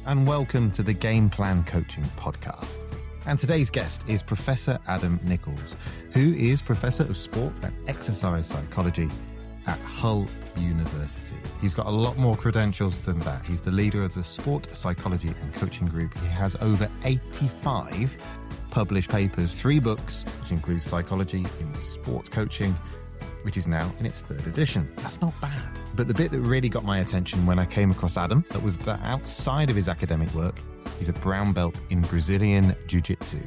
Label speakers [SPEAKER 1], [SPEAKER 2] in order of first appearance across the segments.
[SPEAKER 1] and welcome to the Game Plan Coaching Podcast. And today's guest is Professor Adam Nicholls, who is Professor of Sport and Exercise Psychology at Hull University. He's got a lot more credentials than that. He's the leader of the Sport Psychology and Coaching Group. He has over 85 published papers, 3 books, which include Psychology in Sports Coaching, which is now in its 3rd edition. That's not bad. But the bit that really got my attention when I came across Adam, that was that outside of his academic work, he's a brown belt in Brazilian Jiu Jitsu.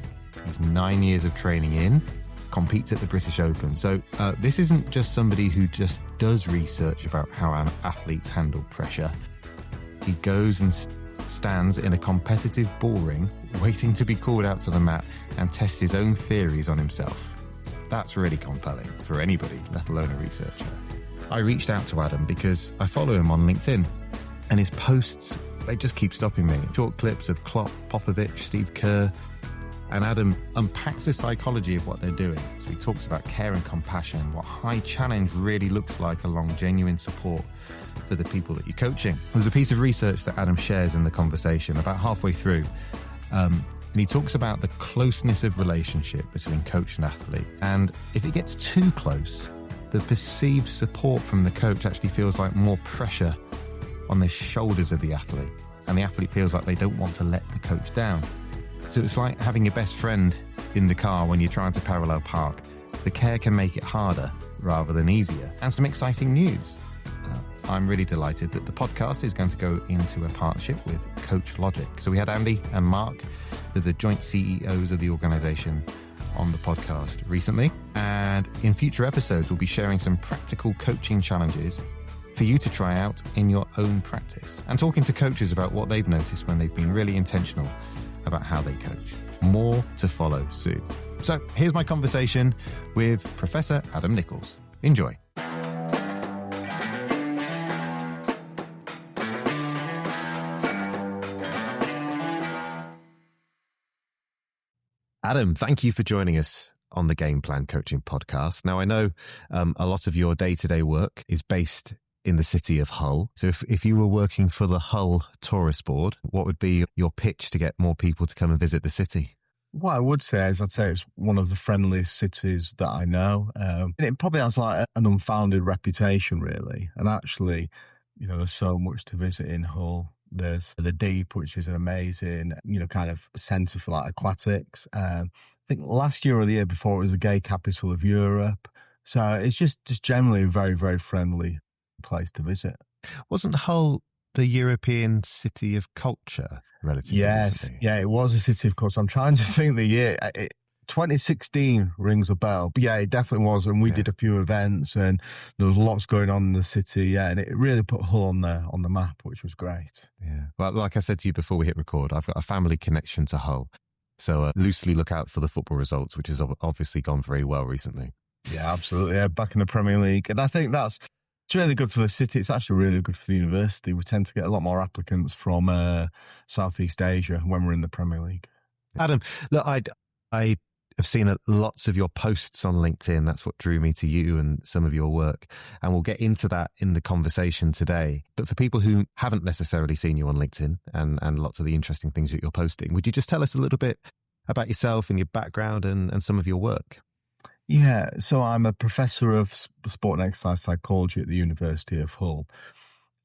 [SPEAKER 1] He's 9 years of training in, competes at the British Open. So this isn't just somebody who just does research about how athletes handle pressure. He goes and stands in a competitive ball ring, waiting to be called out to the mat and tests his own theories on himself. That's really compelling for anybody, let alone a researcher. I reached out to Adam because I follow him on LinkedIn, and his posts, they just keep stopping me. Short clips of Klopp, Popovich, Steve Kerr, and Adam unpacks the psychology of what they're doing. So he talks about care and compassion, what high challenge really looks like, along genuine support for the people that you're coaching. There's a piece of research that Adam shares in the conversation about halfway through, and he talks about the closeness of relationship between coach and athlete. And if it gets too close, the perceived support from the coach actually feels like more pressure on the shoulders of the athlete. And the athlete feels like they don't want to let the coach down. So it's like having your best friend in the car when you're trying to parallel park. The care can make it harder rather than easier. And some exciting news. I'm really delighted that the podcast is going to go into a partnership with Coach Logic. So we had Andy and Mark, who are the joint CEOs of the organisation, on the podcast recently. And in future episodes, we'll be sharing some practical coaching challenges for you to try out in your own practice, and talking to coaches about what they've noticed when they've been really intentional about how they coach. More to follow soon. So here's my conversation with Professor Adam Nicholls. Enjoy. Adam, thank you for joining us on the Game Plan Coaching Podcast. Now, I know a lot of your day-to-day work is based in the city of Hull. So if you were working for the Hull Tourist Board, what would be your pitch to get more people to come and visit the city?
[SPEAKER 2] What I would say is, I'd say it's one of the friendliest cities that I know. It probably has like an unfounded reputation, really. And actually, you know, there's so much to visit in Hull. There's the Deep, which is an amazing, kind of centre for like aquatics. I think last year or the year before, it was the gay capital of Europe. So it's just generally a very, very friendly place to visit.
[SPEAKER 1] Wasn't Hull the European City of Culture relatively recently?
[SPEAKER 2] Yeah, it was a city of culture. I'm trying to think the year. 2016 rings a bell. But yeah, it definitely was. And we did a few events, and there was lots going on in the city. Yeah, and it really put Hull on the map, which was great.
[SPEAKER 1] Yeah. Well, like I said to you before we hit record, I've got a family connection to Hull. So loosely look out for the football results, which has obviously gone very well recently.
[SPEAKER 2] Yeah, absolutely. Yeah, back in the Premier League. And I think it's really good for the city. It's actually really good for the university. We tend to get a lot more applicants from Southeast Asia when we're in the Premier League.
[SPEAKER 1] Adam, look, I have seen lots of your posts on LinkedIn. That's what drew me to you and some of your work. And we'll get into that in the conversation today. But for people who haven't necessarily seen you on LinkedIn and lots of the interesting things that you're posting, would you just tell us a little bit about yourself and your background and some of your work?
[SPEAKER 2] Yeah, so I'm a professor of sport and exercise psychology at the University of Hull.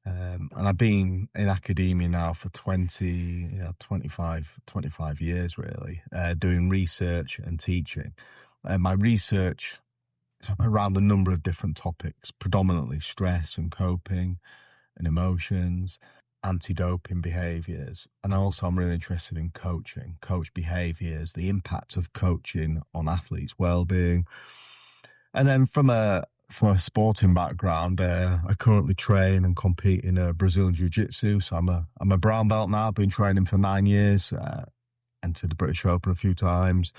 [SPEAKER 2] And I've been in academia now for 25 years, really, doing research and teaching. My research is around a number of different topics, predominantly stress and coping and emotions, anti-doping behaviours. And also I'm really interested in coaching, coach behaviours, the impact of coaching on athletes' well-being. And then from a sporting background, I currently train and compete in Brazilian Jiu Jitsu. So I'm a brown belt now. I've been training for 9 years. Entered the British Open a few times.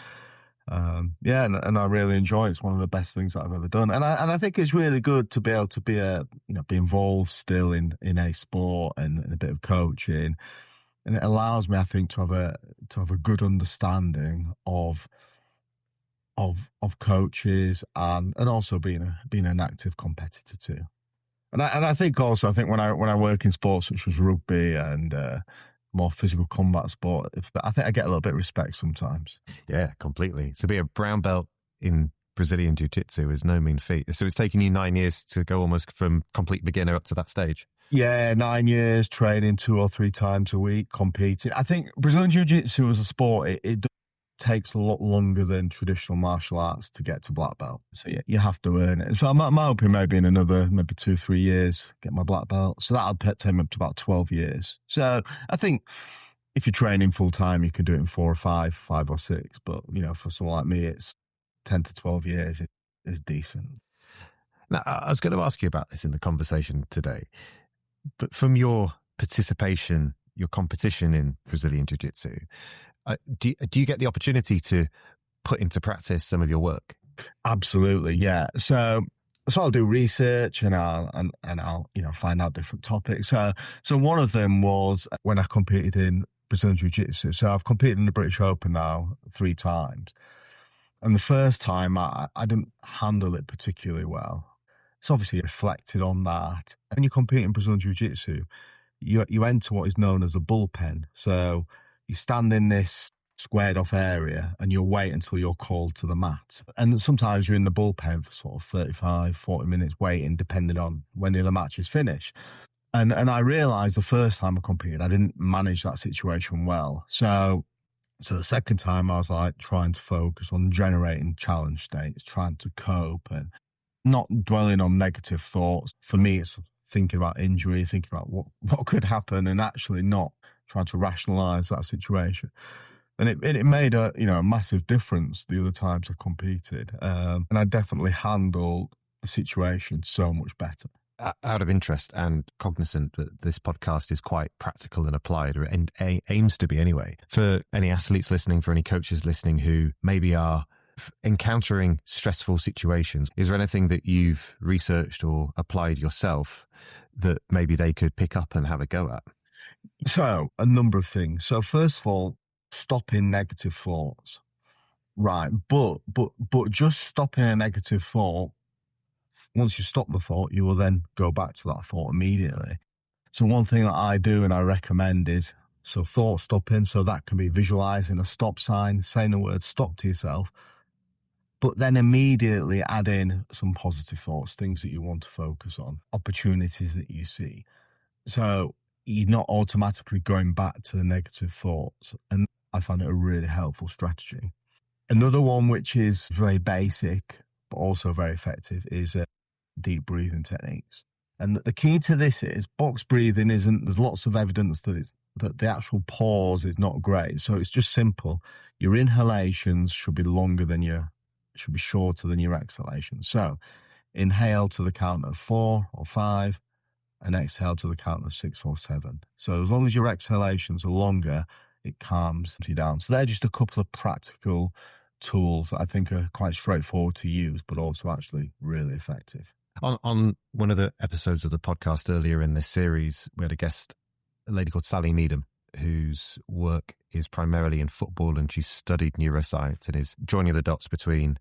[SPEAKER 2] And I really enjoy it. It's one of the best things that I've ever done. And I think it's really good to be able to be involved still in a sport and a bit of coaching. And it allows me, I think, to have a good understanding of coaches and also being an active competitor too. And I think when I work in sports such as rugby and more physical combat sport. I think I get a little bit of respect sometimes.
[SPEAKER 1] Yeah, completely. To be a brown belt in Brazilian Jiu Jitsu is no mean feat. So it's taken you 9 years to go almost from complete beginner up to that stage.
[SPEAKER 2] Yeah, 9 years training 2 or 3 times a week, competing. I think Brazilian Jiu Jitsu as a sport, it takes a lot longer than traditional martial arts to get to black belt. So yeah, you have to earn it. So I'm hoping maybe in another 2-3 years, get my black belt. So that'll take me up to about 12 years. So I think if you're training full time, you can do it in 4 or 5 or 6. But, for someone like me, it's 10 to 12 years is decent.
[SPEAKER 1] Now, I was going to ask you about this in the conversation today, but from your participation, your competition in Brazilian Jiu Jitsu, do you get the opportunity to put into practice some of your work?
[SPEAKER 2] Absolutely, yeah. So I'll do research and I'll find out different topics. So one of them was when I competed in Brazilian Jiu Jitsu. So I've competed in the British Open now 3 times. And the first time I didn't handle it particularly well. It's obviously reflected on that. When you compete in Brazilian Jiu Jitsu, you enter what is known as a bullpen. So you stand in this squared off area and you'll wait until you're called to the mat. And sometimes you're in the bullpen for sort of 35, 40 minutes waiting, depending on when the other match is finished. And I realised the first time I competed, I didn't manage that situation well. So the second time I was like trying to focus on generating challenge states, trying to cope and not dwelling on negative thoughts. For me, it's thinking about injury, thinking about what could happen and actually not trying to rationalise that situation. And it made a massive difference the other times I competed. And I definitely handled the situation so much better.
[SPEAKER 1] Out of interest and cognizant that this podcast is quite practical and applied, or aims to be anyway, for any athletes listening, for any coaches listening who maybe are encountering stressful situations, is there anything that you've researched or applied yourself that maybe they could pick up and have a go at?
[SPEAKER 2] So a number of things. So first of all, stopping negative thoughts. Right. But just stopping a negative thought, once you stop the thought, you will then go back to that thought immediately. So one thing that I do and I recommend is, so thought stopping, so that can be visualizing a stop sign, saying the word stop to yourself, but then immediately add in some positive thoughts, things that you want to focus on, opportunities that you see. So you're not automatically going back to the negative thoughts. And I find it a really helpful strategy. Another one, which is very basic, but also very effective, is deep breathing techniques. And the key to this is box breathing there's lots of evidence that the actual pause is not great. So it's just simple. Your inhalations should be shorter than your exhalations. So inhale to the count of 4 or 5 and exhale to the count of 6 or 7. So as long as your exhalations are longer, it calms you down. So they're just a couple of practical tools that I think are quite straightforward to use, but also actually really effective.
[SPEAKER 1] On one of the episodes of the podcast earlier in this series, we had a guest, a lady called Sally Needham, whose work is primarily in football, and she's studied neuroscience and is joining the dots between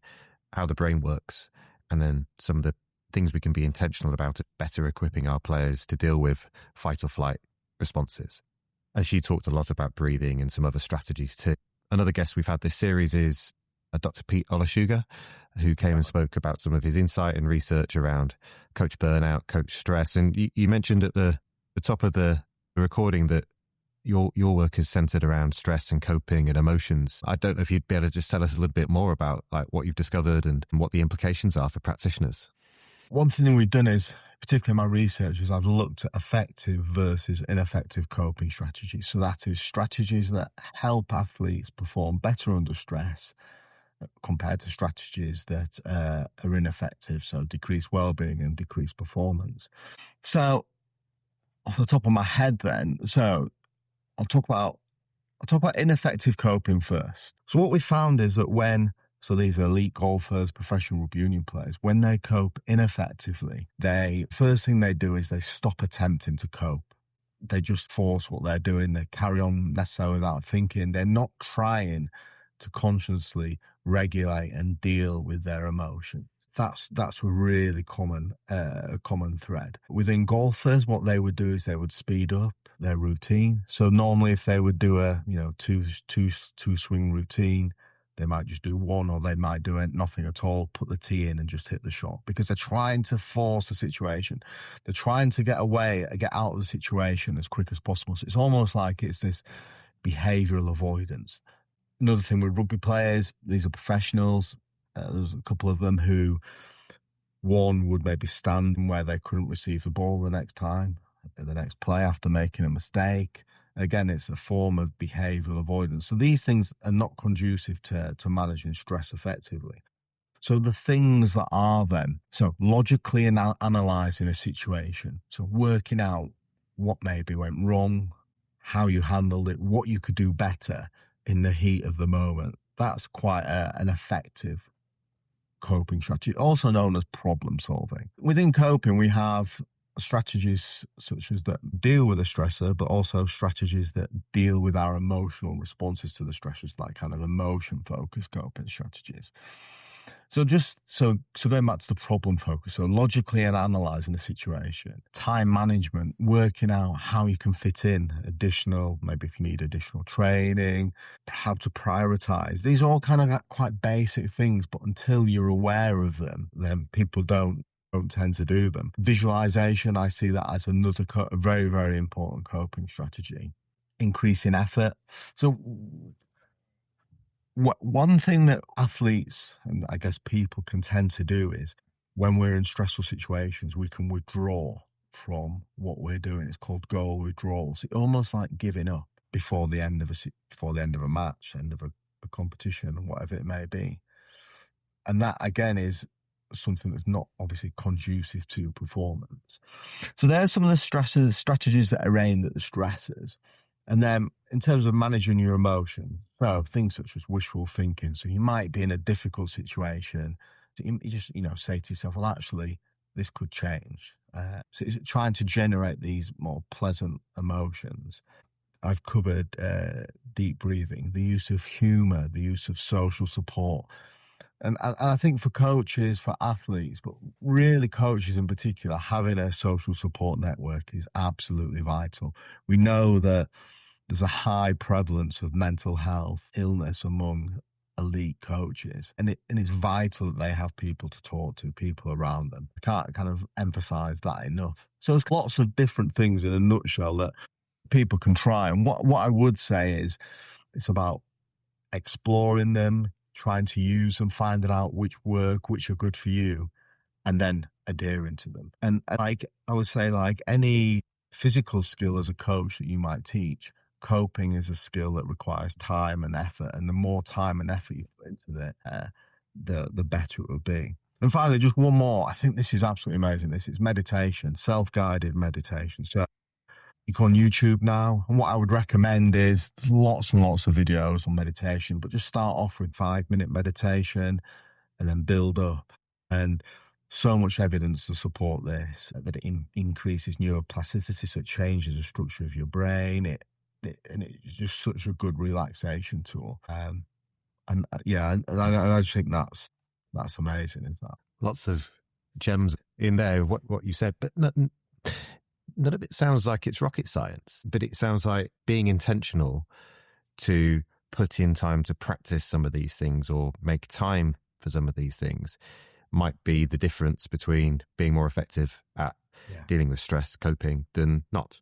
[SPEAKER 1] how the brain works and then some of the things we can be intentional about it, better equipping our players to deal with fight or flight responses. And she talked a lot about breathing and some other strategies too. Another guest we've had this series is Dr. Pete Olashuga, who came and spoke about some of his insight and research around coach burnout, coach stress. And you mentioned at the top of the recording that your work is centered around stress and coping and emotions. I don't know if you'd be able to just tell us a little bit more about like what you've discovered and what the implications are for practitioners.
[SPEAKER 2] One thing we've done is, particularly in my research, is I've looked at effective versus ineffective coping strategies. So that is strategies that help athletes perform better under stress compared to strategies that are ineffective, so decrease well-being and decrease performance. So off the top of my head then, so I'll talk about ineffective coping first. So what we found is that so these are elite golfers, professional rugby union players, when they cope ineffectively, first thing they do is they stop attempting to cope. They just force what they're doing. They carry on necessarily without thinking. They're not trying to consciously regulate and deal with their emotions. That's a really common thread. Within golfers, what they would do is they would speed up their routine. So normally if they would do a, two swing routine, they might just do one, or they might do nothing at all, put the tee in and just hit the shot, because they're trying to force a situation. They're trying to get out of the situation as quick as possible. So it's almost like it's this behavioral avoidance. Another thing with rugby players, these are professionals. There's a couple of them who, one would maybe stand where they couldn't receive the ball the next play after making a mistake. Again, it's a form of behavioural avoidance. So these things are not conducive to managing stress effectively. So the things that are then, so logically analysing a situation, so working out what maybe went wrong, how you handled it, what you could do better in the heat of the moment. That's quite an effective coping strategy, also known as problem solving. Within coping, we have strategies such as that deal with a stressor, but also strategies that deal with our emotional responses to the stressors, like kind of emotion-focused coping strategies. So going back to the problem focus, so logically and analysing the situation, time management, working out how you can fit in maybe if you need additional training, how to prioritise. These are all kind of quite basic things, but until you're aware of them, then people don't tend to do them. Visualisation, I see that as another very, very important coping strategy. Increasing effort. So one thing that athletes, and I guess people, can tend to do is, when we're in stressful situations, we can withdraw from what we're doing. It's called goal withdrawals. It's almost like giving up before the end of a match, end of a competition, whatever it may be. And that, again, is something that's not obviously conducive to performance. So there's some of the strategies that are aimed at the stressors. And then in terms of managing your emotion, well, things such as wishful thinking. So you might be in a difficult situation. So you just, say to yourself, well, actually, this could change. So it's trying to generate these more pleasant emotions. I've covered deep breathing, the use of humour, the use of social support. And I think for coaches, for athletes, but really coaches in particular, having a social support network is absolutely vital. We know that there's a high prevalence of mental health illness among elite coaches, and it's vital that they have people to talk to, people around them. I can't kind of emphasize that enough. So there's lots of different things in a nutshell that people can try. And what I would say is it's about exploring them, trying to use them, finding out which work, which are good for you, and then adhering to them. And like I would say, like any physical skill as a coach that you might teach, coping is a skill that requires time and effort. And the more time and effort you put into it, the better it will be. And finally, just one more. I think this is absolutely amazing. This is meditation, self-guided meditation. So you go on YouTube now, and what I would recommend is lots and lots of videos on meditation, but just start off with 5-minute meditation and then build up. And so much evidence to support this, that it increases neuroplasticity, so it changes the structure of your brain. And it's just such a good relaxation tool. And I just think that's amazing, isn't that?
[SPEAKER 1] Lots of gems in there, what you said, but none of it sounds like it's rocket science, but it sounds like being intentional to put in time to practice some of these things or make time for some of these things might be the difference between being more effective at dealing with stress, coping, than not.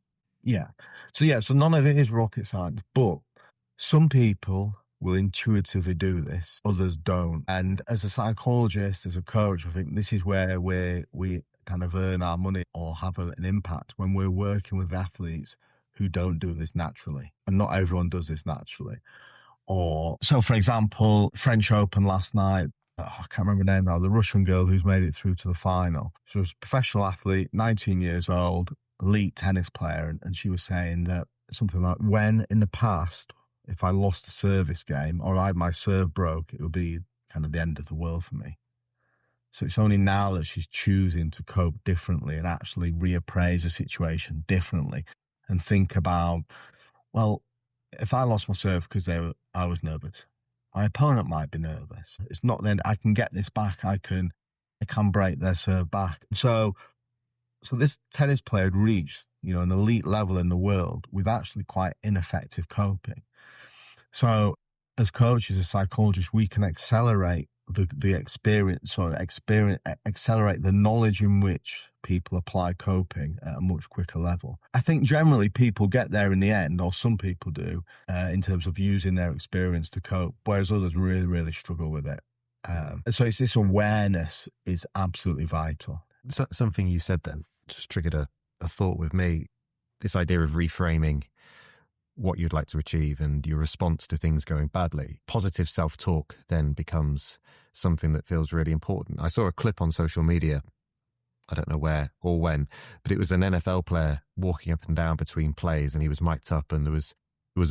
[SPEAKER 2] So none of it is rocket science, but some people will intuitively do this, others don't. And as a psychologist, as a coach, I think this is where we kind of earn our money or have an impact, when we're working with athletes who don't do this naturally. And not everyone does this naturally. So for example, French Open last night, I can't remember her name now, the Russian girl who's made it through to the final. She was a professional athlete, 19 years old, elite tennis player. And she was saying that something like, when in the past, if I lost a service game or my serve broke, it would be kind of the end of the world for me. So it's only now that she's choosing to cope differently and actually reappraise the situation differently and think about, well, if I lost my serve because I was nervous, my opponent might be nervous. It's not then I can get this back. I can they can break their serve back. So this tennis player had reached, an elite level in the world with actually quite ineffective coping. So as coaches, as psychologists, we can accelerate the experience, or accelerate the knowledge in which people apply coping at a much quicker level. I think generally people get there in the end, or some people do, in terms of using their experience to cope, whereas others really, really struggle with it. So it's this awareness is absolutely vital.
[SPEAKER 1] So, something you said then just triggered a thought with me, this idea of reframing what you'd like to achieve and your response to things going badly. Positive self-talk then becomes something that feels really important. I saw a clip on social media, I don't know where or when, but it was an NFL player walking up and down between plays, and he was mic'd up, and there was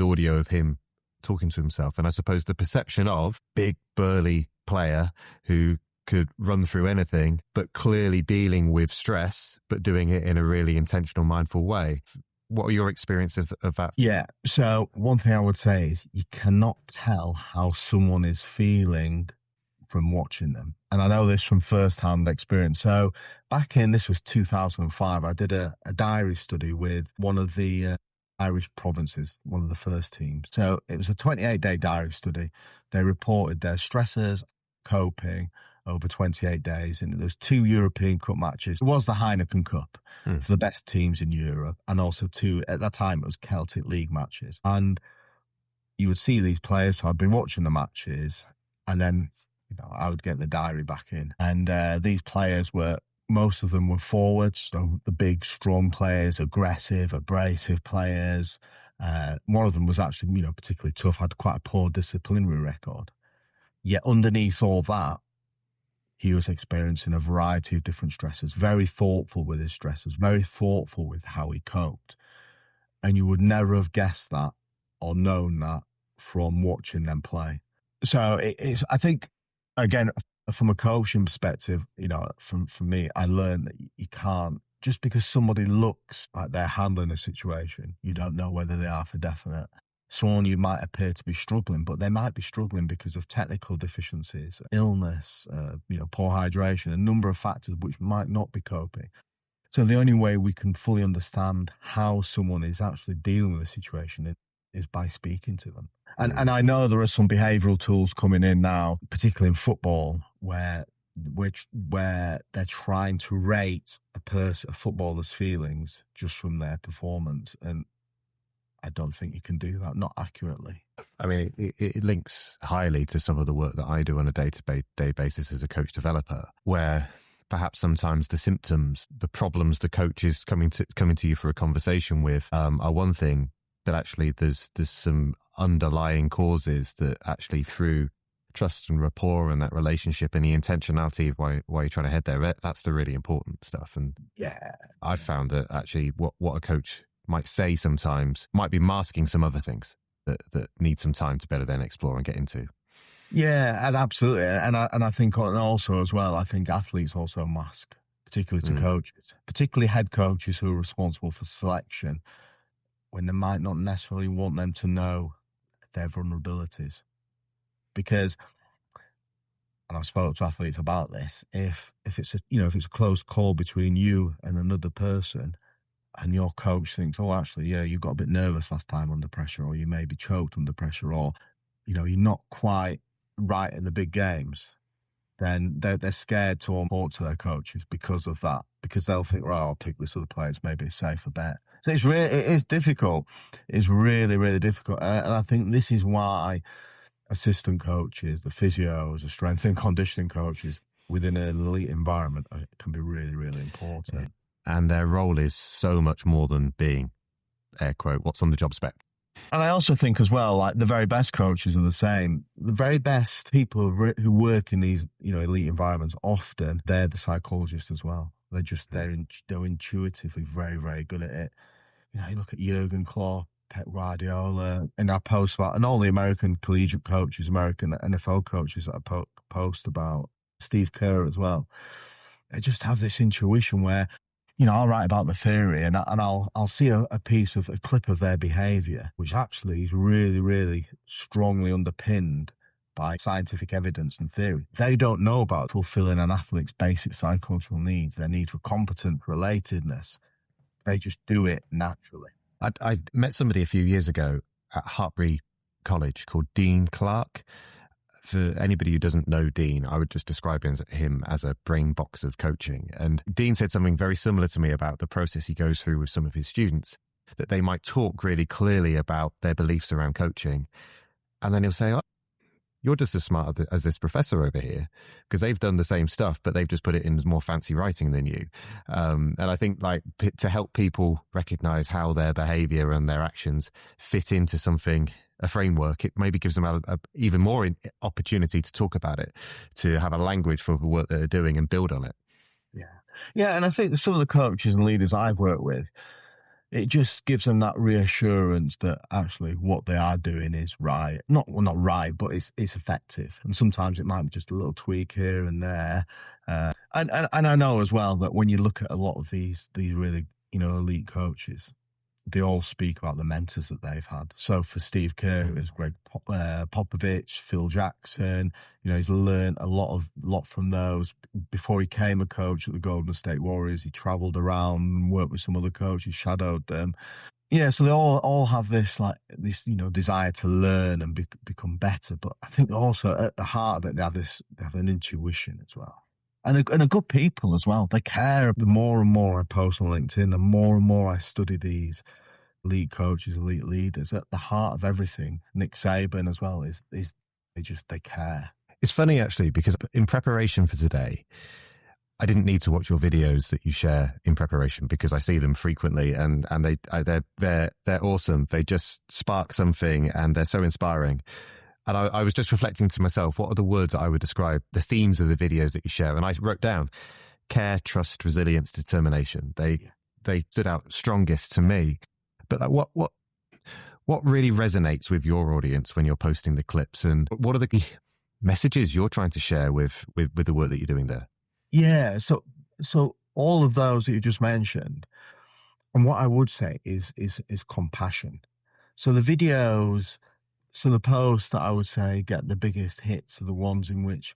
[SPEAKER 1] audio of him talking to himself. And I suppose the perception of big, burly player who could run through anything, but clearly dealing with stress, but doing it in a really intentional, mindful way. What are your experiences of that?
[SPEAKER 2] Yeah. So one thing I would say is you cannot tell how someone is feeling from watching them. And I know this from first-hand experience. So this was 2005, I did a diary study with one of the Irish provinces, one of the first teams. So it was a 28-day diary study. They reported their stressors, coping over 28 days. And there was 2 European Cup matches. It was the Heineken Cup for the best teams in Europe. And also 2, at that time, it was Celtic League matches. And you would see these players. So I'd be watching the matches, and then I would get the diary back in. And these players most of them were forwards. So the big, strong players, aggressive, abrasive players. One of them was actually, particularly tough, had quite a poor disciplinary record. Yet underneath all that, he was experiencing a variety of different stresses, very thoughtful with his stresses, very thoughtful with how he coped. And you would never have guessed that or known that from watching them play. So I think, again, from a coaching perspective, from me, I learned that you can't, just because somebody looks like they're handling a situation, you don't know whether they are for definite. Someone you might appear to be struggling, but they might be struggling because of technical deficiencies, illness, poor hydration, a number of factors which might not be coping. So the only way we can fully understand how someone is actually dealing with a situation is by speaking to them. And I know there are some behavioural tools coming in now, particularly in football, where they're trying to rate a footballer's feelings just from their performance. And I don't think you can do that, not accurately.
[SPEAKER 1] I mean, it links highly to some of the work that I do on a day-to-day basis as a coach developer, where perhaps sometimes the symptoms, the problems the coach is coming to you for a conversation with are one thing, but actually there's some underlying causes that actually, through trust and rapport and that relationship and the intentionality of why you're trying to head there, that's the really important stuff. And
[SPEAKER 2] yeah,
[SPEAKER 1] I've found that actually what a coach might say sometimes might be masking some other things that need some time to better then explore and get into.
[SPEAKER 2] Yeah, and absolutely. And I think also as well, I think athletes also mask, particularly to coaches, particularly head coaches who are responsible for selection, when they might not necessarily want them to know their vulnerabilities. Because, and I've spoken to athletes about this, if it's a close call between you and another person, and your coach thinks, oh, actually, yeah, you got a bit nervous last time under pressure, or you maybe choked under pressure, or, you're not quite right in the big games, then they're scared to report to their coaches because of that, because they'll think, right, I'll pick this other player, it's maybe a safer bet. So it is difficult. It's really, really difficult. And I think this is why assistant coaches, the physios, the strength and conditioning coaches within an elite environment can be really, really important.
[SPEAKER 1] Yeah. And their role is so much more than being, air quote, what's on the job spec.
[SPEAKER 2] And I also think as well, like the very best coaches are the same. The very best people who work in these, elite environments, often they're the psychologists as well. They're intuitively very, very good at it. You look at Jurgen Klopp, Pep Guardiola, in our post about, and all the American collegiate coaches, American NFL coaches that I post about, Steve Kerr as well. They just have this intuition where, I'll write about the theory and I'll see a clip of their behaviour, which actually is really, really strongly underpinned by scientific evidence and theory. They don't know about fulfilling an athlete's basic psychological needs, their need for competence, relatedness. They just do it naturally.
[SPEAKER 1] I met somebody a few years ago at Hartbury College called Dean Clark. For anybody who doesn't know Dean, I would just describe him as a brain box of coaching. And Dean said something very similar to me about the process he goes through with some of his students, that they might talk really clearly about their beliefs around coaching. And then he'll say, oh, you're just as smart as this professor over here, because they've done the same stuff, but they've just put it in more fancy writing than you. And I think like to help people recognize how their behavior and their actions fit into something, a framework, it maybe gives them a even more opportunity to talk about it, to have a language for the work that they're doing and build on it.
[SPEAKER 2] Yeah. And I think some of the coaches and leaders I've worked with, it just gives them that reassurance that actually what they are doing is right. Not right, but it's effective. And sometimes it might be just a little tweak here and there. And I know as well that when you look at a lot of these really, elite coaches, they all speak about the mentors that they've had. So for Steve Kerr, it was Greg Popovich, Phil Jackson. He's learned a lot from those. Before he became a coach at the Golden State Warriors, he travelled around and worked with some other coaches, shadowed them. Yeah, so they all have this desire to learn and become better. But I think also at the heart of it, they have an intuition as well. And a good people as well. They care. The more and more I post on LinkedIn, the more I study these elite coaches, elite leaders. At the heart of everything, Nick Saban as well, is they care.
[SPEAKER 1] It's funny actually, because in preparation for today, I didn't need to watch your videos that you share in preparation, because I see them frequently and they're awesome. They just spark something and they're so inspiring. And I was just reflecting to myself, what are the words that I would describe the themes of the videos that you share? And I wrote down care, trust, resilience, determination. They stood out strongest to me. But like, what really resonates with your audience when you're posting the clips, and what are the messages you're trying to share with the work that you're doing there?
[SPEAKER 2] Yeah, so all of those that you just mentioned, and what I would say is compassion. So the videos. So the posts that I would say get the biggest hits are the ones in which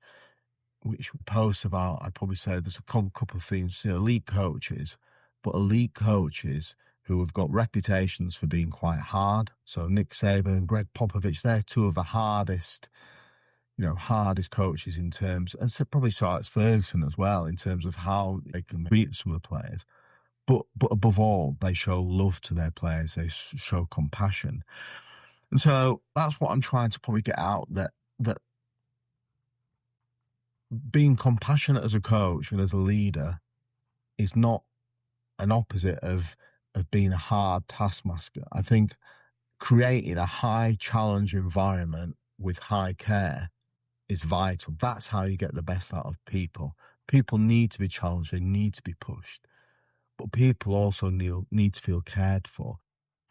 [SPEAKER 2] posts about, I'd probably say there's a couple of themes, elite coaches, but elite coaches who have got reputations for being quite hard. So Nick Saban and Greg Popovich, they're two of the hardest coaches in terms, and so probably Saban and Ferguson as well, in terms of how they can beat some of the players. But above all, they show love to their players. They show compassion. And so that's what I'm trying to probably get out, that being compassionate as a coach and as a leader is not an opposite of being a hard taskmaster. I think creating a high challenge environment with high care is vital. That's how you get the best out of people. People need to be challenged. They need to be pushed. But people also need to feel cared for.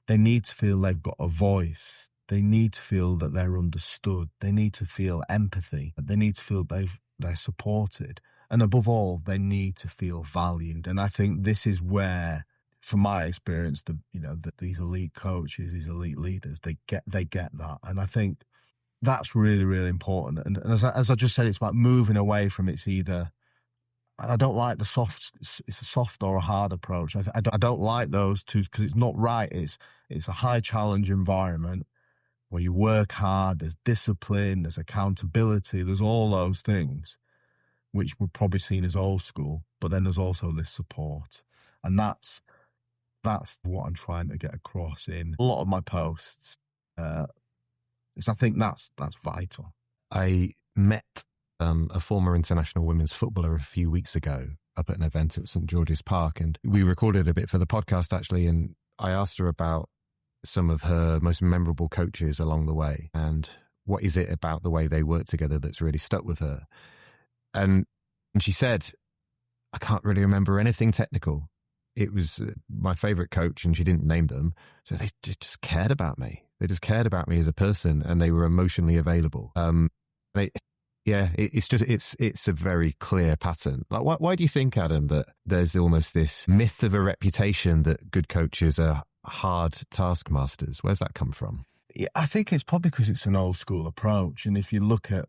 [SPEAKER 2] They need to feel they've got a voice. They need to feel that they're understood. They need to feel empathy. They need to feel they're supported. And above all, they need to feel valued. And I think this is where, from my experience, that these elite coaches, these elite leaders, they get that. And I think that's really, really important. And as I just said, it's like moving away from it's either, and I don't like it's a soft or a hard approach. I don't like those two, because it's not right. It's a high challenge environment where you work hard, there's discipline, there's accountability, there's all those things, which we're probably seen as old school, but then there's also this support. And that's what I'm trying to get across in a lot of my posts. Because I think that's vital.
[SPEAKER 1] I met a former international women's footballer a few weeks ago up at an event at St. George's Park, and we recorded a bit for the podcast actually, and I asked her about some of her most memorable coaches along the way, and what is it about the way they work together that's really stuck with her. And she said, I can't really remember anything technical. It was my favorite coach, and she didn't name them. So they just cared about me. They just cared about me as a person, and they were emotionally available. It's a very clear pattern. Like, why do you think, Adam, that there's almost this myth of a reputation that good coaches are hard taskmasters? Where's that come from?
[SPEAKER 2] Yeah, I think it's probably because it's an old school approach. And if you look at,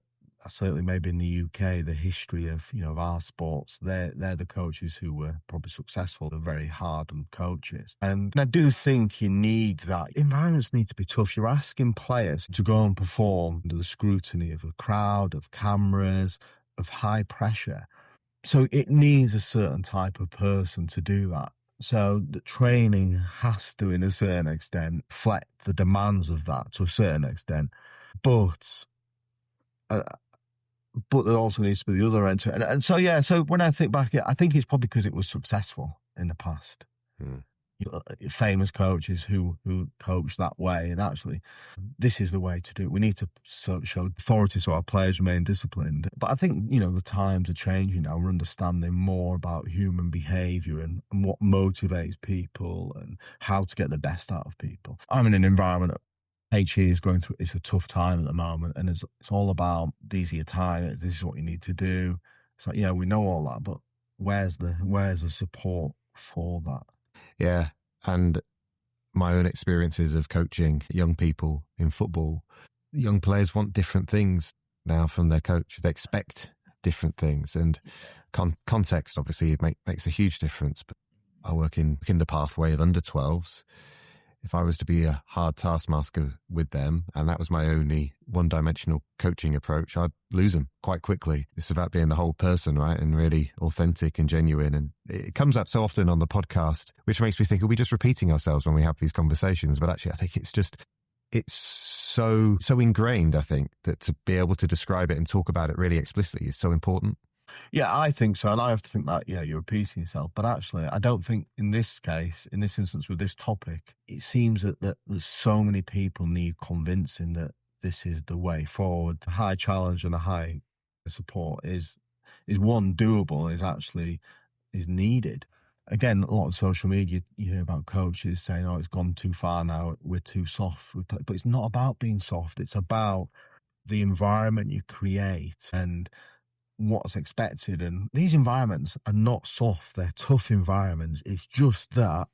[SPEAKER 2] certainly maybe in the UK, the history of, of our sports, they're the coaches who were probably successful. They're very hardened coaches. And I do think you need that. Environments need to be tough. You're asking players to go and perform under the scrutiny of a crowd, of cameras, of high pressure. So it needs a certain type of person to do that. So the training has to, in a certain extent, reflect the demands of that to a certain extent. But there also needs to be the other end to it. And so, yeah, so when I think back, I think it's probably because it was successful in the past. Famous coaches who coach that way, and actually this is the way to do it. We need to show authority so our players remain disciplined. But I think, the times are changing now. We're understanding more about human behaviour and what motivates people and how to get the best out of people. I'm in an environment that HE is going through, it's a tough time at the moment, and it's all about these are your time, this is what you need to do. It's like, yeah, we know all that, but where's the support for that?
[SPEAKER 1] Yeah, and my own experiences of coaching young people in football, young players want different things now from their coach. They expect different things, and context obviously makes a huge difference. But I work in the pathway of under 12s. If I was to be a hard taskmaster with them, and that was my only one-dimensional coaching approach, I'd lose them quite quickly. It's about being the whole person, right? And really authentic and genuine. And it comes up so often on the podcast, which makes me think, are we just repeating ourselves when we have these conversations? But actually, I think it's so ingrained, I think, that to be able to describe it and talk about it really explicitly is so important.
[SPEAKER 2] Yeah, I think so. And I have to think that, you're repeating yourself. But actually, I don't think in this case, in this instance with this topic, it seems that there's so many people need convincing that this is the way forward. A high challenge and a high support is one doable, is needed. Again, a lot of social media, you hear about coaches saying, it's gone too far now, we're too soft. But it's not about being soft. It's about the environment you create and what's expected. And these environments are not soft, they're tough environments. It's just that,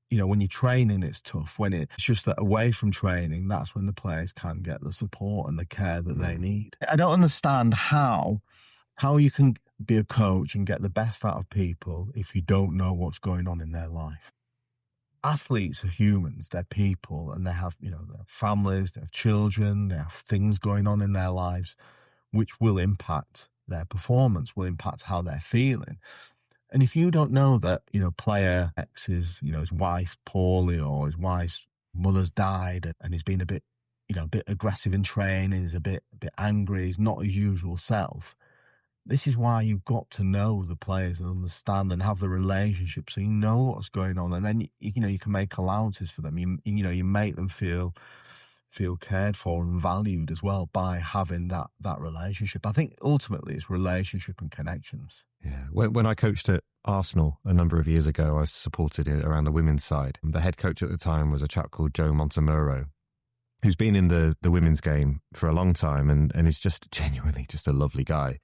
[SPEAKER 2] when you're training, it's tough. When it's just that away from training, that's when the players can get the support and the care that they need. I don't understand how you can be a coach and get the best out of people if you don't know what's going on in their life. Athletes are humans, they're people, and they have, their families, they have children, they have things going on in their lives which will impact their performance, will impact how they're feeling. And if you don't know that, player X is, his wife's poorly or his wife's mother's died and he's been a bit aggressive in training, he's a bit angry, he's not his usual self. This is why you've got to know the players and understand and have the relationship so you know what's going on. And then, you can make allowances for them. You make them feel cared for and valued as well by having that relationship. I think ultimately it's relationship and connections.
[SPEAKER 1] Yeah. When I coached at Arsenal a number of years ago, I supported it around the women's side. The head coach at the time was a chap called Joe Montemurro, who's been in the women's game for a long time and is just genuinely just a lovely guy.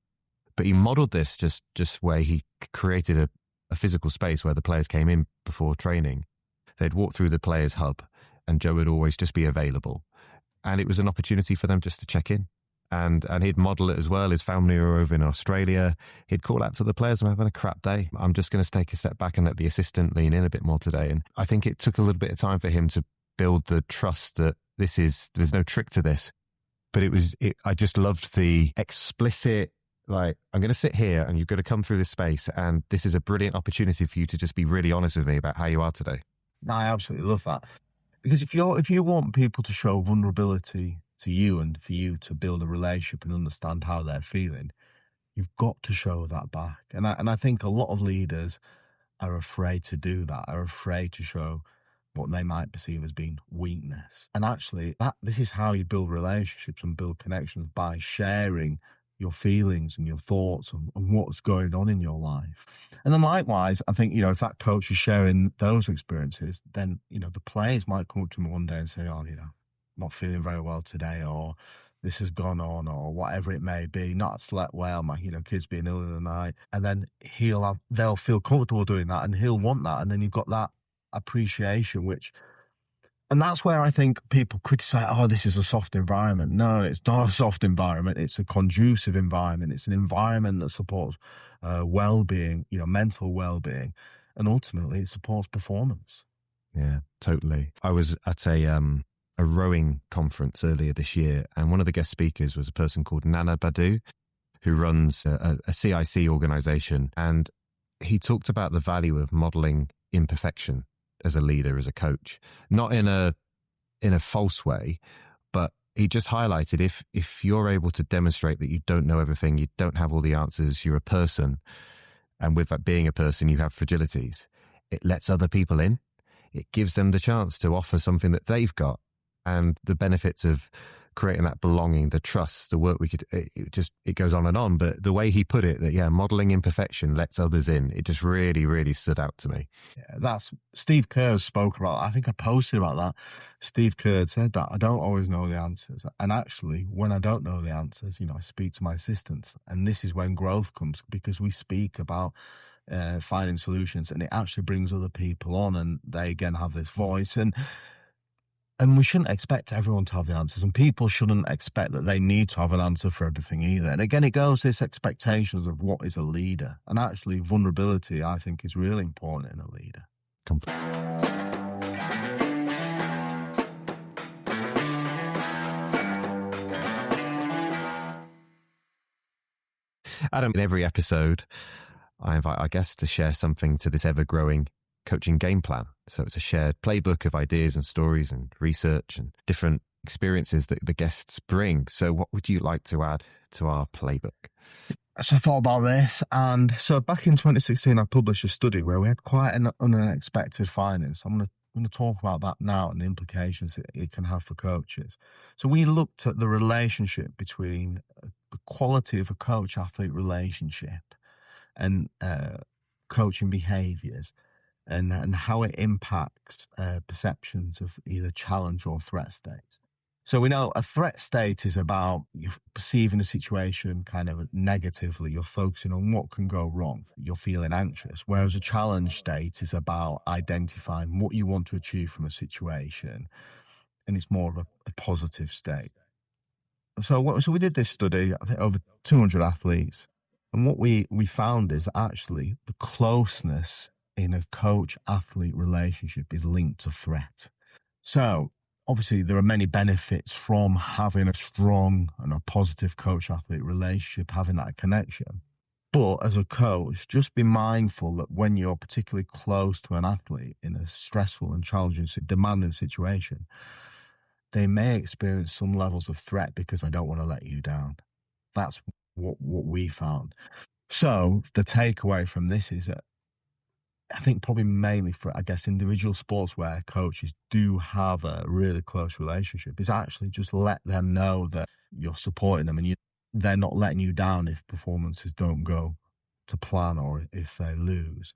[SPEAKER 1] But he modelled this just where he created a physical space where the players came in before training. They'd walk through the players' hub and Joe would always just be available. And it was an opportunity for them just to check in. And he'd model it as well. His family were over in Australia. He'd call out to the players, I'm having a crap day. I'm just going to take a step back and let the assistant lean in a bit more today. And I think it took a little bit of time for him to build the trust that there's no trick to this. But I just loved the explicit, like, I'm going to sit here and you're going to come through this space. And this is a brilliant opportunity for you to just be really honest with me about how you are today.
[SPEAKER 2] No, I absolutely love that. Because if you want people to show vulnerability to you and for you to build a relationship and understand how they're feeling, you've got to show that back. And I think a lot of leaders are afraid to do that, are afraid to show what they might perceive as being weakness. And actually, this is how you build relationships and build connections, by sharing your feelings and your thoughts and what's going on in your life. And then likewise, I think, if that coach is sharing those experiences, then, the players might come up to me one day and say, not feeling very well today, or this has gone on, or whatever it may be, not slept well, my, kids being ill in the night. And then they'll feel comfortable doing that and he'll want that. And then you've got that appreciation, which And that's where I think people criticize, oh, this is a soft environment. No, it's not a soft environment. It's a conducive environment. It's an environment that supports well-being, mental well-being. And ultimately, it supports performance.
[SPEAKER 1] Yeah, totally. I was at a rowing conference earlier this year, and one of the guest speakers was a person called Nana Badu, who runs a CIC organization. And he talked about the value of modeling imperfection as a leader, as a coach, not in a false way, but he just highlighted if you're able to demonstrate that you don't know everything, you don't have all the answers, you're a person, and with that being a person, you have fragilities, it lets other people in. It gives them the chance to offer something that they've got, and the benefits of creating that belonging, the trust, the work it goes on and on. But the way he put it, that modeling imperfection lets others in, it just really, really stood out to me.
[SPEAKER 2] Yeah, that's Steve Kerr spoke about. I think I posted about that. Steve Kerr said that I don't always know the answers, and actually, when I don't know the answers, I speak to my assistants, and this is when growth comes, because we speak about finding solutions, and it actually brings other people on, and they again have this voice. And we shouldn't expect everyone to have the answers, and people shouldn't expect that they need to have an answer for everything either. And again, it goes to this expectations of what is a leader. And actually, vulnerability, I think, is really important in a leader.
[SPEAKER 1] Adam, in every episode, I invite our guests to share something to this ever-growing coaching game plan. So it's a shared playbook of ideas and stories and research and different experiences that the guests bring. So what would you like to add to our playbook?
[SPEAKER 2] So I thought about this, and so back in 2016, I published a study where we had quite an unexpected findings. So I'm going to talk about that now and the implications it can have for coaches. So we looked at the relationship between the quality of a coach-athlete relationship and coaching behaviors, and how it impacts perceptions of either challenge or threat states. So we know a threat state is about you perceiving a situation kind of negatively. You're focusing on what can go wrong. You're feeling anxious. Whereas a challenge state is about identifying what you want to achieve from a situation. And it's more of a positive state. So we did this study, I think over 200 athletes. And what we found is actually the closeness in a coach-athlete relationship is linked to threat. So obviously there are many benefits from having a strong and a positive coach-athlete relationship, having that connection. But as a coach, just be mindful that when you're particularly close to an athlete in a stressful and challenging, demanding situation, they may experience some levels of threat because they don't want to let you down. That's what we found. So the takeaway from this is that I think probably mainly for, individual sports where coaches do have a really close relationship is actually just let them know that you're supporting them and they're not letting you down if performances don't go to plan or if they lose,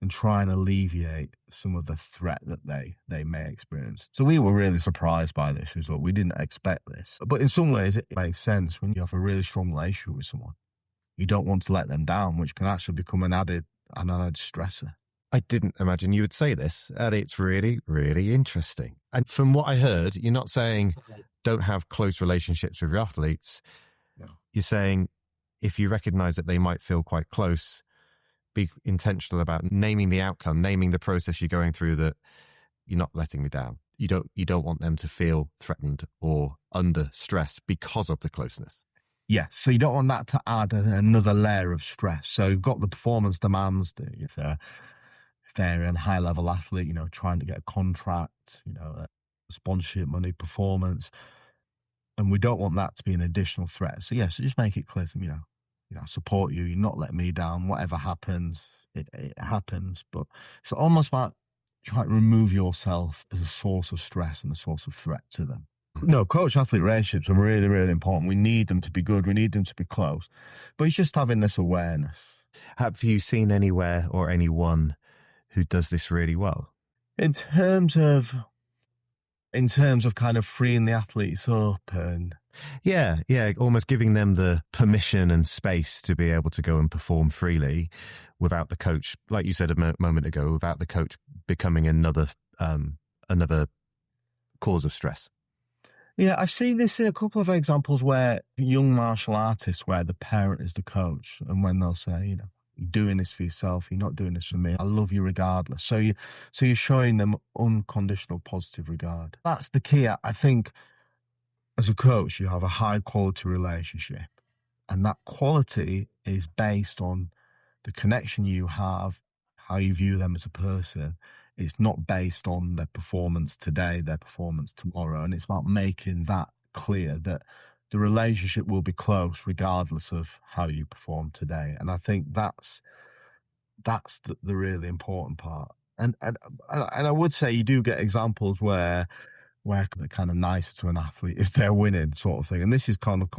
[SPEAKER 2] and try and alleviate some of the threat that they may experience. So we were really surprised by this result. We didn't expect this. But in some ways, it makes sense when you have a really strong relationship with someone. You don't want to let them down, which can actually become an added stressor.
[SPEAKER 1] I didn't imagine you would say this, and it's really, really interesting. And from what I heard, you're not saying don't have close relationships with your athletes.
[SPEAKER 2] No.
[SPEAKER 1] You're saying if you recognize that they might feel quite close, be intentional about naming the outcome, naming the process you're going through, that you're not letting me down. You don't want them to feel threatened or under stress because of the closeness.
[SPEAKER 2] Yes, so you don't want that to add another layer of stress. So you've got the performance demands, if they're a high-level athlete, trying to get a contract, sponsorship money, performance, and we don't want that to be an additional threat. So so just make it clear to them, I support you, you're not letting me down, whatever happens, it happens. But it's almost about trying to remove yourself as a source of stress and a source of threat to them. No, coach-athlete relationships are really, really important. We need them to be good. We need them to be close. But it's just having this awareness.
[SPEAKER 1] Have you seen anywhere or anyone who does this really well?
[SPEAKER 2] In terms of kind of freeing the athletes up and...
[SPEAKER 1] Yeah, almost giving them the permission and space to be able to go and perform freely without the coach, like you said a moment ago, without the coach becoming another cause of stress?
[SPEAKER 2] Yeah, I've seen this in a couple of examples where young martial artists, where the parent is the coach, and when they'll say, you know, you're doing this for yourself, you're not doing this for me. I love you regardless. So you're showing them unconditional positive regard. That's the key. I think as a coach, you have a high quality relationship, and that quality is based on the connection you have, how you view them as a person. It's not based on their performance today, their performance tomorrow. And it's about making that clear that the relationship will be close regardless of how you perform today. And I think that's the really important part. And I would say you do get examples where they're kind of nicer to an athlete if they're winning, sort of thing. And this is kind of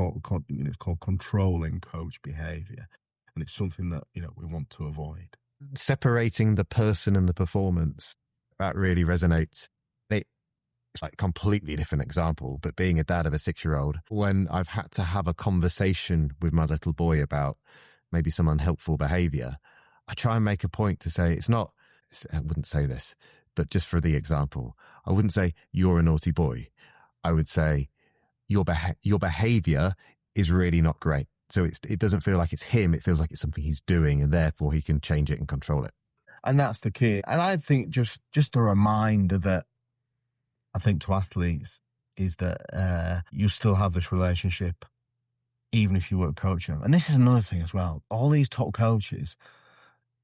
[SPEAKER 2] it's called controlling coach behavior. And it's something that, you know, we want to avoid.
[SPEAKER 1] Separating the person and the performance, that really resonates. It's like a completely different example, but being a dad of a 6-year-old, when I've had to have a conversation with my little boy about maybe some unhelpful behavior, I try and make a point to say, I wouldn't say this, but just for the example, I wouldn't say you're a naughty boy. I would say your behavior is really not great. So it doesn't feel like it's him. It feels like it's something he's doing, and therefore he can change it and control it.
[SPEAKER 2] And that's the key. And I think just a reminder that I think to athletes is that you still have this relationship, even if you weren't coaching them. And this is another thing as well. All these top coaches,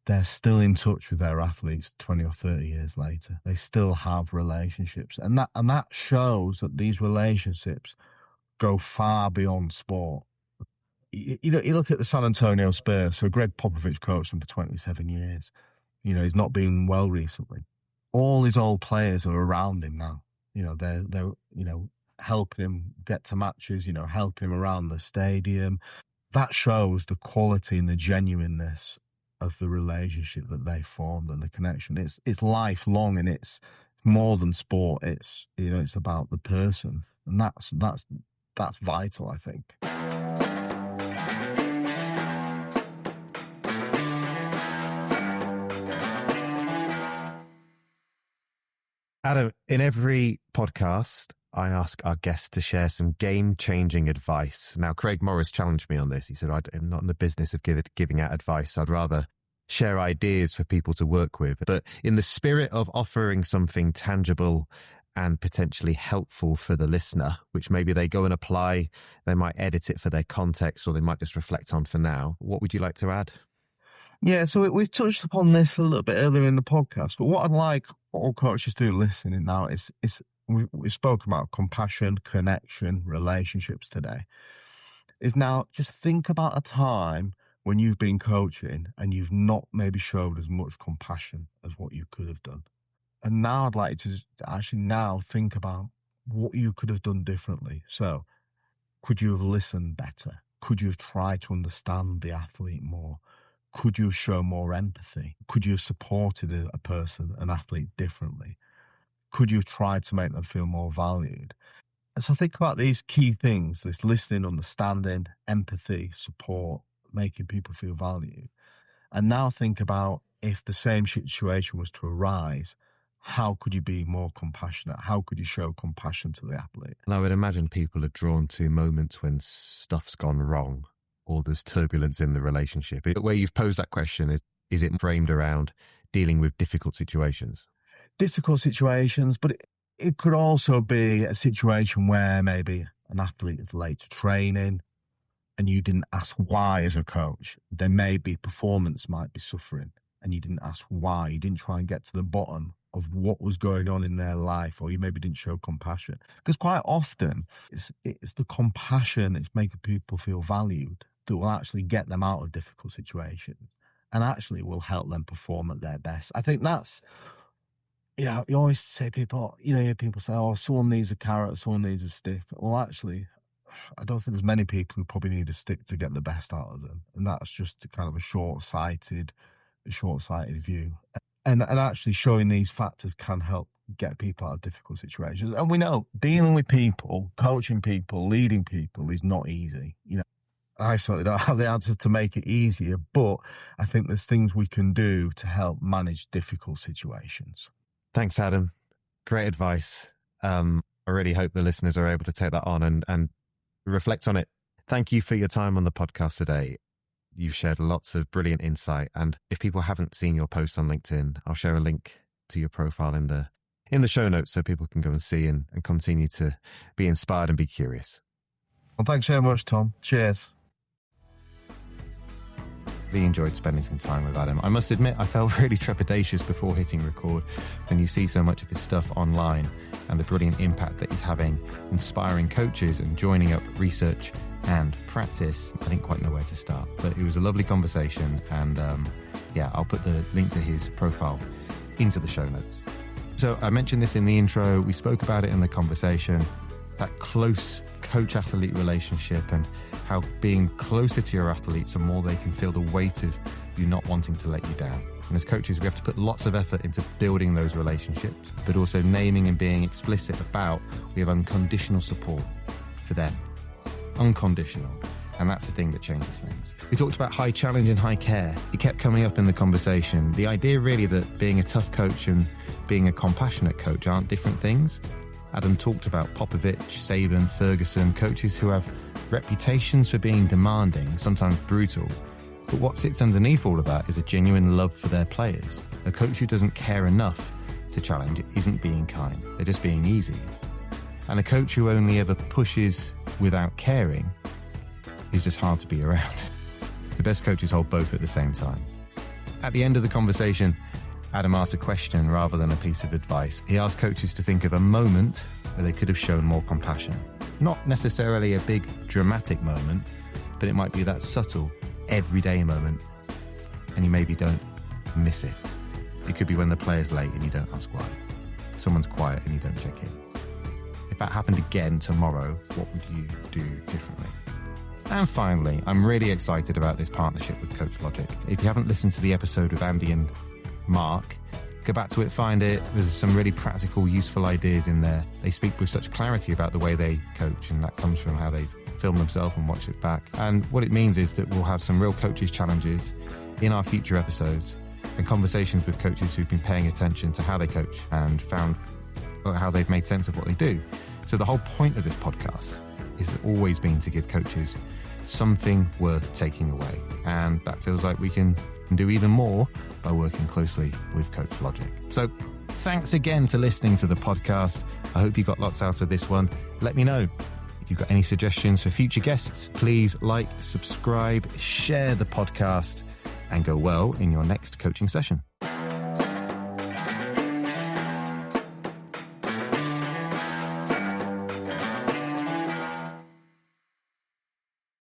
[SPEAKER 2] they're still in touch with their athletes 20 or 30 years later. They still have relationships. And that shows that these relationships go far beyond sport. You know, you look at the San Antonio Spurs. So Greg Popovich coached them for 27 years. You know, he's not been well recently. All his old players are around him now. You know, they're you know, helping him get to matches, you know, helping him around the stadium. That shows the quality and the genuineness of the relationship that they formed and the connection. It's lifelong, and it's more than sport. It's, you know, it's about the person. And that's vital, I think.
[SPEAKER 1] Adam, in every podcast, I ask our guests to share some game-changing advice. Now, Craig Morris challenged me on this. He said, I'm not in the business of giving out advice. I'd rather share ideas for people to work with. But in the spirit of offering something tangible and potentially helpful for the listener, which maybe they go and apply, they might edit it for their context, or they might just reflect on for now, what would you like to add?
[SPEAKER 2] Yeah, so we've touched upon this a little bit earlier in the podcast, but what I'd like all coaches to do listening now is we spoke about compassion, connection, relationships today, is now just think about a time when you've been coaching and you've not maybe showed as much compassion as what you could have done. And now I'd like to actually now think about what you could have done differently. So could you have listened better? Could you have tried to understand the athlete more? Could you have shown more empathy? Could you have supported a person, an athlete, differently? Could you have tried to make them feel more valued? And so think about these key things, this listening, understanding, empathy, support, making people feel valued. And now think about if the same situation was to arise, how could you be more compassionate? How could you show compassion to the athlete?
[SPEAKER 1] And I would imagine people are drawn to moments when stuff's gone wrong or there's turbulence in the relationship. The way you've posed that question, is it framed around dealing with difficult situations?
[SPEAKER 2] Difficult situations, but it could also be a situation where maybe an athlete is late to training and you didn't ask why as a coach. Their maybe performance might be suffering and you didn't ask why. You didn't try and get to the bottom of what was going on in their life, or you maybe didn't show compassion. Because quite often it's the compassion, it's making people feel valued, that will actually get them out of difficult situations and actually will help them perform at their best. I think that's, you know, you always say people say, oh, someone needs a carrot, someone needs a stick. Well, actually, I don't think there's many people who probably need a stick to get the best out of them. And that's just kind of a short-sighted view. And actually showing these factors can help get people out of difficult situations. And we know dealing with people, coaching people, leading people is not easy. You know, I certainly don't have the answers to make it easier, but I think there's things we can do to help manage difficult situations.
[SPEAKER 1] Thanks, Adam. Great advice. I really hope the listeners are able to take that on and reflect on it. Thank you for your time on the podcast today. You've shared lots of brilliant insight. And if people haven't seen your post on LinkedIn, I'll share a link to your profile in the show notes so people can go and see and continue to be inspired and be curious.
[SPEAKER 2] Well, thanks very much, Tom. Cheers.
[SPEAKER 1] Really enjoyed spending some time with Adam. I must admit, I felt really trepidatious before hitting record when you see so much of his stuff online and the brilliant impact that he's having, inspiring coaches and joining up research and practice. I didn't quite know where to start, but it was a lovely conversation. And I'll put the link to his profile into the show notes. So I mentioned this in the intro. We spoke about it in the conversation, that close coach-athlete relationship and how being closer to your athletes, the more they can feel the weight of you not wanting to let you down. And as coaches, we have to put lots of effort into building those relationships, but also naming and being explicit about we have unconditional support for them. Unconditional. And that's the thing that changes things. We talked about high challenge and high care. It kept coming up in the conversation. The idea really that being a tough coach and being a compassionate coach aren't different things. Adam talked about Popovich, Saban, Ferguson, coaches who have reputations for being demanding, sometimes brutal. But what sits underneath all of that is a genuine love for their players. A coach who doesn't care enough to challenge isn't being kind. They're just being easy. And a coach who only ever pushes without caring is just hard to be around. The best coaches hold both at the same time. At the end of the conversation, Adam asked a question rather than a piece of advice. He asked coaches to think of a moment where they could have shown more compassion. Not necessarily a big dramatic moment, but it might be that subtle, everyday moment, and you maybe don't miss it. It could be when the player's late and you don't ask why. Someone's quiet and you don't check in. If that happened again tomorrow, what would you do differently? And finally, I'm really excited about this partnership with Coach Logic. If you haven't listened to the episode with Andy and Mark, go back to it, find it. There's some really practical, useful ideas in there. They speak with such clarity about the way they coach, and that comes from how they film themselves and watch it back. And what it means is that we'll have some real coaches challenges in our future episodes and conversations with coaches who've been paying attention to how they coach and found how they've made sense of what they do. So the whole point of this podcast is always been to give coaches something worth taking away. And that feels like we can do even more by working closely with Coach Logic. So thanks again for listening to the podcast. I hope you got lots out of this one. Let me know. If you've got any suggestions for future guests, please like, subscribe, share the podcast, and go well in your next coaching session.